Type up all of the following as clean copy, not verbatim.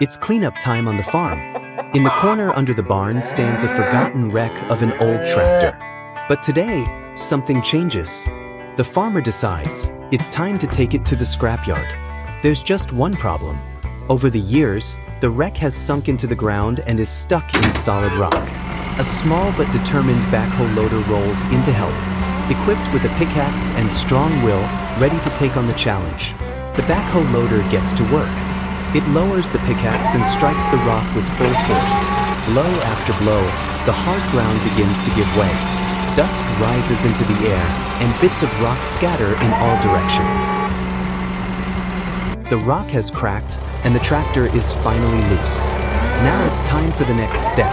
It's cleanup time on the farm. In the corner under the barn stands a forgotten wreck of an old tractor. But today, something changes. The farmer decides it's time to take it to the scrapyard. There's just one problem. Over the years, the wreck has sunk into the ground and is stuck in solid rock. A small but determined backhoe loader rolls in to help, equipped with a pickaxe and strong will, ready to take on the challenge. The backhoe loader gets to work. It lowers the pickaxe and strikes the rock with full force. Blow after blow, the hard ground begins to give way. Dust rises into the air, and bits of rock scatter in all directions. The rock has cracked, and the tractor is finally loose. Now it's time for the next step.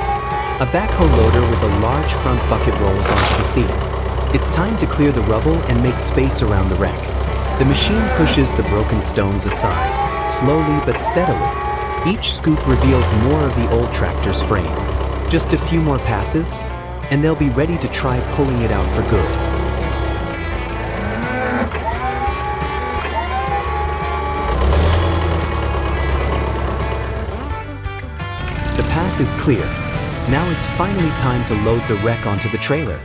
A backhoe loader with a large front bucket rolls onto the scene. It's time to clear the rubble and make space around the wreck. The machine pushes the broken stones aside, slowly but steadily. Each scoop reveals more of the old tractor's frame. Just a few more passes, and they'll be ready to try pulling it out for good. The path is clear. Now it's finally time to load the wreck onto the trailer.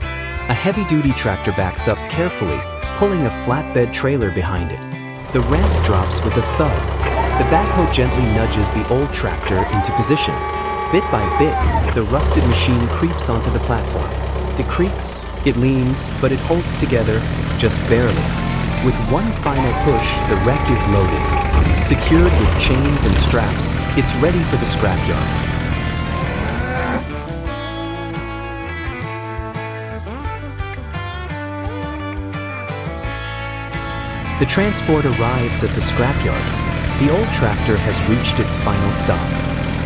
A heavy-duty tractor backs up carefully, pulling a flatbed trailer behind it. The ramp drops with a thud. The backhoe gently nudges the old tractor into position. Bit by bit, the rusted machine creeps onto the platform. It creaks, it leans, but it holds together, just barely. With one final push, the wreck is loaded. Secured with chains and straps, it's ready for the scrapyard. The transport arrives at the scrapyard. The old tractor has reached its final stop.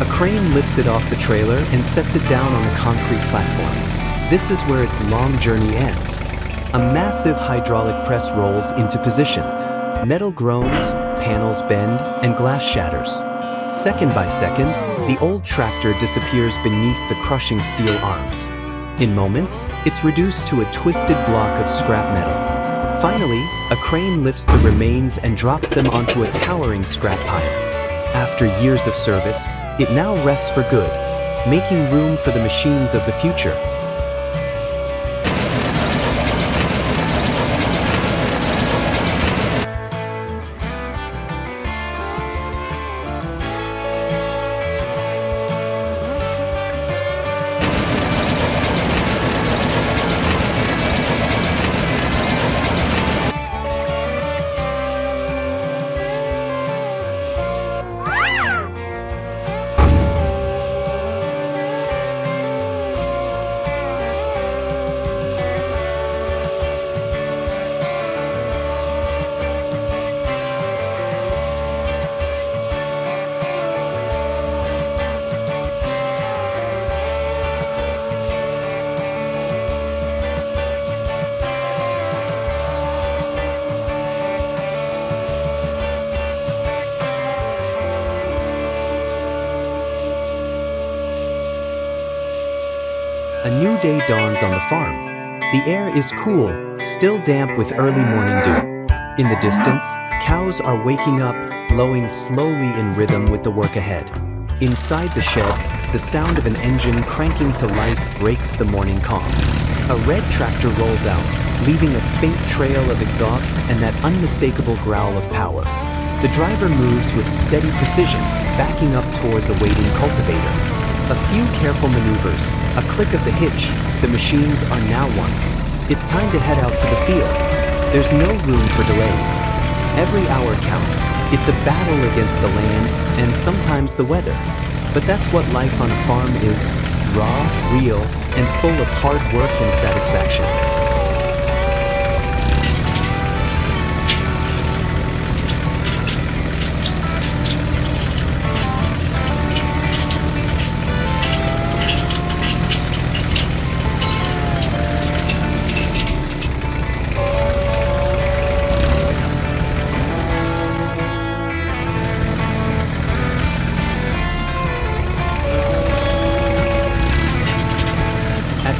A crane lifts it off the trailer and sets it down on the concrete platform. This is where its long journey ends. A massive hydraulic press rolls into position. Metal groans, panels bend, and glass shatters. Second by second, the old tractor disappears beneath the crushing steel arms. In moments, it's reduced to a twisted block of scrap metal. Finally, a crane lifts the remains and drops them onto a towering scrap pile. After years of service, it now rests for good, making room for the machines of the future. A new day dawns on the farm. The air is cool, still damp with early morning dew. In the distance, cows are waking up, lowing slowly in rhythm with the work ahead. Inside the shed, the sound of an engine cranking to life breaks the morning calm. A red tractor rolls out, leaving a faint trail of exhaust and that unmistakable growl of power. The driver moves with steady precision, backing up toward the waiting cultivator. A few careful maneuvers, a click of the hitch, the machines are now won. It's time to head out to the field. There's no room for delays. Every hour counts. It's a battle against the land and sometimes the weather. But that's what life on a farm is, raw, real, and full of hard work and satisfaction.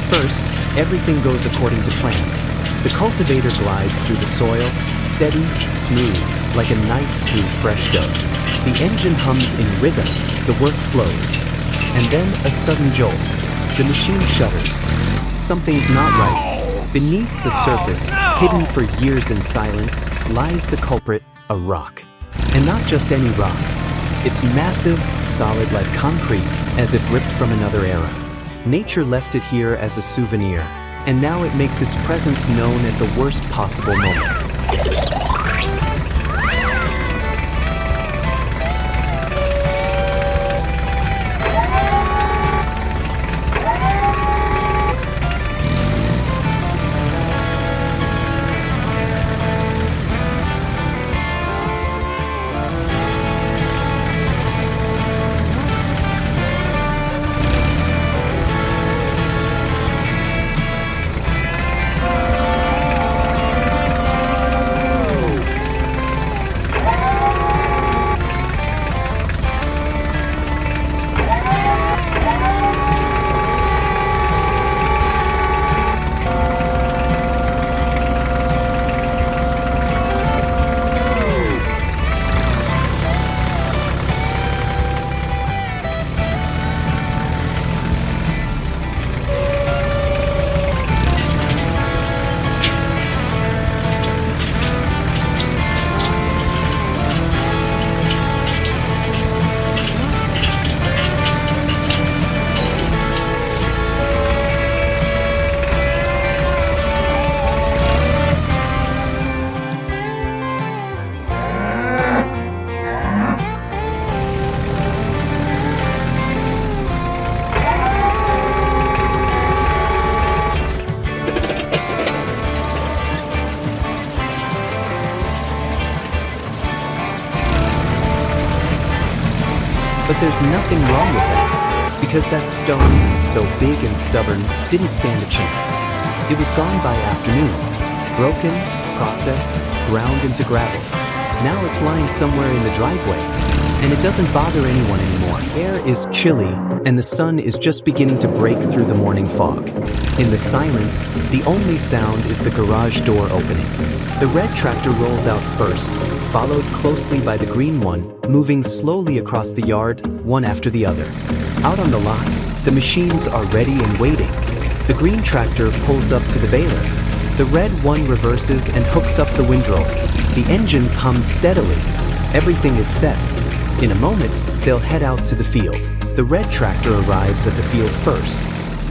First, everything goes according to plan. The cultivator glides through the soil, steady, smooth, like a knife through fresh dough. The engine hums in rhythm, The work flows. And then a sudden jolt. The machine shudders. Something's not right. Beneath the surface, hidden for years in silence, lies the culprit, a rock. And not just any rock. It's massive, solid like concrete, as if ripped from another era. Nature left it here as a souvenir, and now it makes its presence known at the worst possible moment. But there's nothing wrong with that, because that stone, though big and stubborn, didn't stand a chance. It was gone by afternoon, broken, processed, ground into gravel. Now it's lying somewhere in the driveway, and it doesn't bother anyone anymore. The air is chilly, and the sun is just beginning to break through the morning fog. In the silence, the only sound is the garage door opening. The red tractor rolls out first, followed closely by the green one, moving slowly across the yard, one after the other. Out on the lot, the machines are ready and waiting. The green tractor pulls up to the baler. The red one reverses and hooks up the windrow. The engines hum steadily. Everything is set. In a moment, they'll head out to the field. The red tractor arrives at the field first.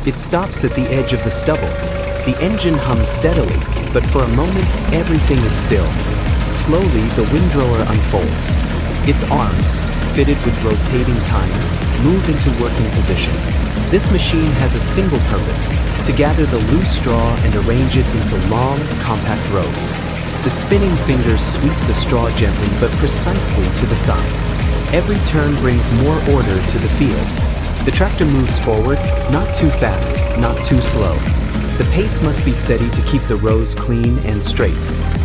It stops at the edge of the stubble. The engine hums steadily, but for a moment, everything is still. Slowly, the windrower unfolds. Its arms, fitted with rotating tines, move into working position. This machine has a single purpose: to gather the loose straw and arrange it into long, compact rows. The spinning fingers sweep the straw gently but precisely to the side. Every turn brings more order to the field. The tractor moves forward, not too fast, not too slow. The pace must be steady to keep the rows clean and straight.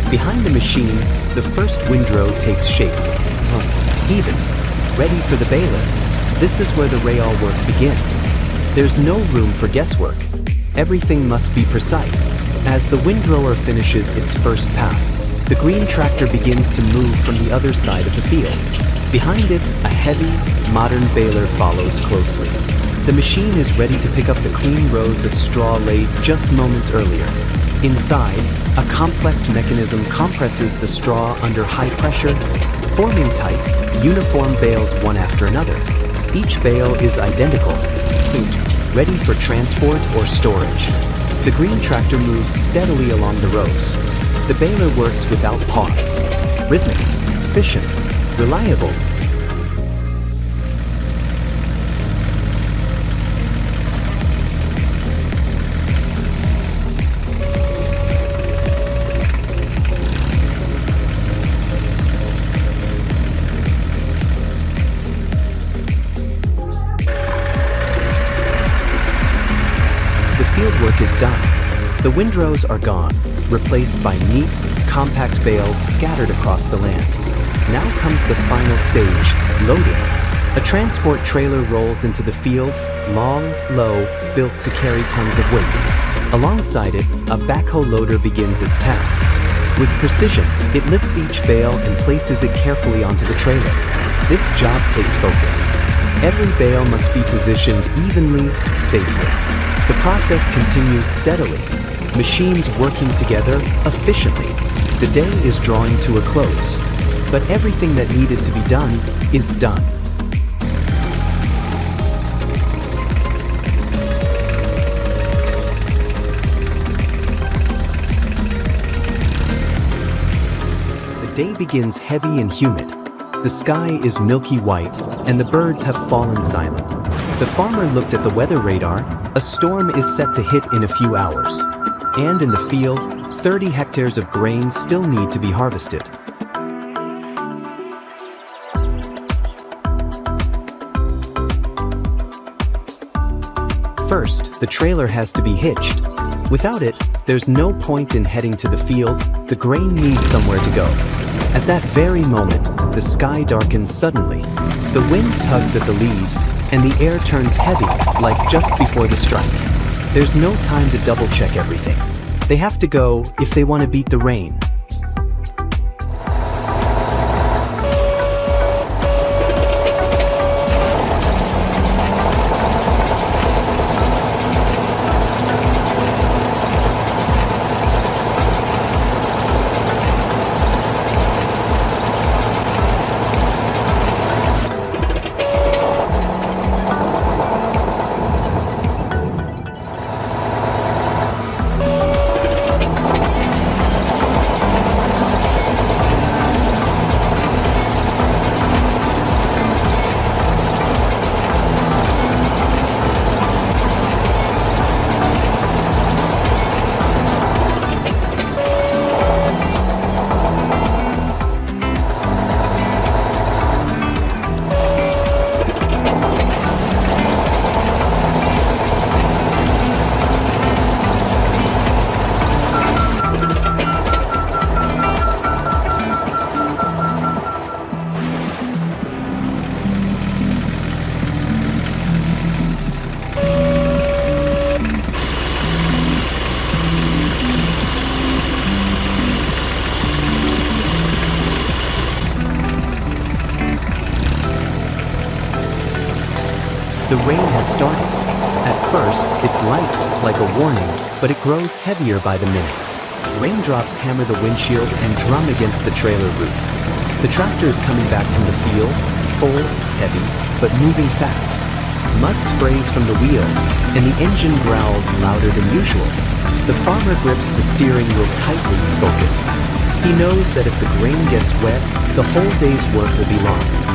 Behind the machine, the first windrow takes shape. Even, ready for the baler. This is where the rail work begins. There's no room for guesswork. Everything must be precise. As the windrower finishes its first pass, the green tractor begins to move from the other side of the field. Behind it, a heavy, modern baler follows closely. The machine is ready to pick up the clean rows of straw laid just moments earlier. Inside, a complex mechanism compresses the straw under high pressure, forming tight, uniform bales one after another. Each bale is identical, ready for transport or storage. The green tractor moves steadily along the rows. The baler works without pause. Rhythmic, efficient, reliable. Fieldwork is done. The windrows are gone, replaced by neat, compact bales scattered across the land. Now comes the final stage, loading. A transport trailer rolls into the field, long, low, built to carry tons of weight. Alongside it, a backhoe loader begins its task. With precision, It lifts each bale and places it carefully onto the trailer. This job takes focus. Every bale must be positioned evenly, safely. The process continues steadily, machines working together efficiently. The day is drawing to a close, but everything that needed to be done is done. The day begins heavy and humid. The sky is milky white, and the birds have fallen silent. The farmer looked at the weather radar. A storm is set to hit in a few hours. And in the field, 30 hectares of grain still need to be harvested. First, the trailer has to be hitched. Without it, there's no point in heading to the field. The grain needs somewhere to go. At that very moment, the sky darkens suddenly. The wind tugs at the leaves, and the air turns heavy, like just before the strike. There's no time to double-check everything. They have to go if they want to beat the rain. The rain has started. At first, it's light, like a warning, but it grows heavier by the minute. Raindrops hammer the windshield and drum against the trailer roof. The tractor is coming back from the field, full, heavy, but moving fast. Mud sprays from the wheels, and the engine growls louder than usual. The farmer grips the steering wheel tightly, focused. He knows that if the grain gets wet, the whole day's work will be lost.